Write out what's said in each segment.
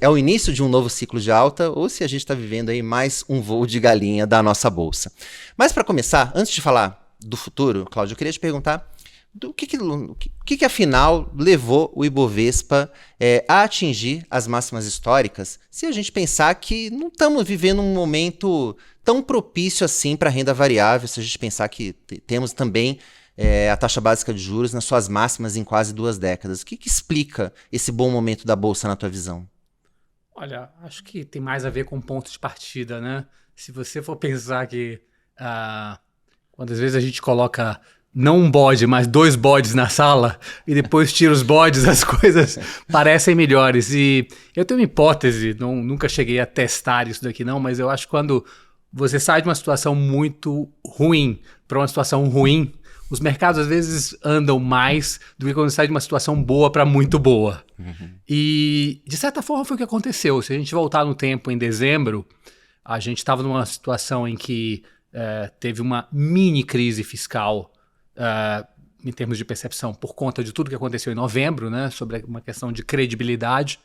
é o início de um novo ciclo de alta ou se a gente está vivendo aí mais um voo de galinha da nossa bolsa. Mas para começar, antes de falar do futuro, Cláudio, eu queria te perguntar o que afinal levou o Ibovespa a atingir as máximas históricas, se a gente pensar que não estamos vivendo um momento tão propício assim para renda variável, se a gente pensar que temos também a taxa básica de juros nas suas máximas em quase 2 décadas. O que explica esse bom momento da Bolsa na tua visão? Olha, acho que tem mais a ver com ponto de partida, né? Se você for pensar que quando às vezes a gente coloca não um bode, mas 2 bodes na sala e depois tira os bodes, as coisas parecem melhores. E eu tenho uma hipótese, nunca cheguei a testar isso daqui não, mas eu acho que quando você sai de uma situação muito ruim para uma situação ruim, os mercados às vezes andam mais do que quando sai de uma situação boa para muito boa. Uhum. E de certa forma foi o que aconteceu. Se a gente voltar no tempo em dezembro, a gente estava numa situação em que teve uma mini crise fiscal em termos de percepção por conta de tudo que aconteceu em novembro, né, sobre uma questão de credibilidade.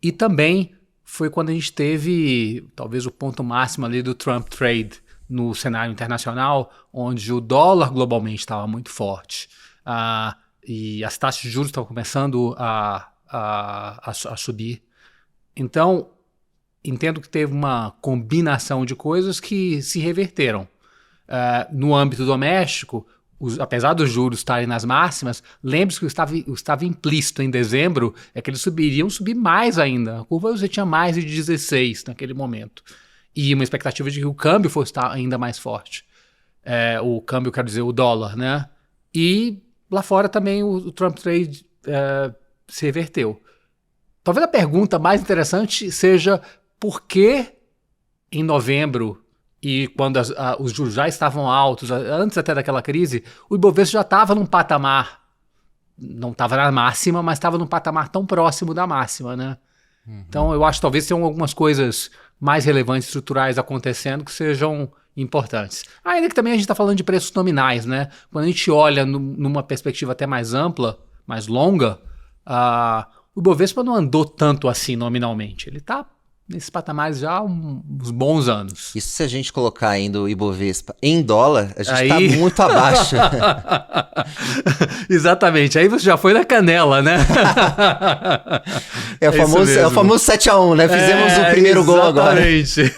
E também foi quando a gente teve talvez o ponto máximo ali do Trump Trade no cenário internacional, onde o dólar globalmente estava muito forte e as taxas de juros estavam começando a subir. Então, entendo que teve uma combinação de coisas que se reverteram. No âmbito doméstico, apesar dos juros estarem nas máximas, lembre-se que o estava implícito em dezembro é que eles iriam subir mais ainda. A curva já tinha mais de 16 naquele momento. E uma expectativa de que o câmbio fosse estar ainda mais forte. O câmbio, quero dizer, o dólar, né? E lá fora também o Trump Trade se reverteu. Talvez a pergunta mais interessante seja por que em novembro e quando os juros já estavam altos, antes até daquela crise, o Ibovespa já estava num patamar, não estava na máxima, mas estava num patamar tão próximo da máxima, né? Uhum. Então eu acho que talvez tenham algumas coisas mais relevantes, estruturais acontecendo que sejam importantes. Ainda que também a gente está falando de preços nominais, né? Quando a gente olha numa perspectiva até mais ampla, mais longa, o Ibovespa não andou tanto assim nominalmente. Ele está nesses patamares já há uns bons anos. Isso se a gente colocar ainda o Ibovespa em dólar, a gente está muito abaixo. Exatamente, aí você já foi na canela, né? É o famoso 7-1, né? Fizemos o primeiro gol agora. Exatamente.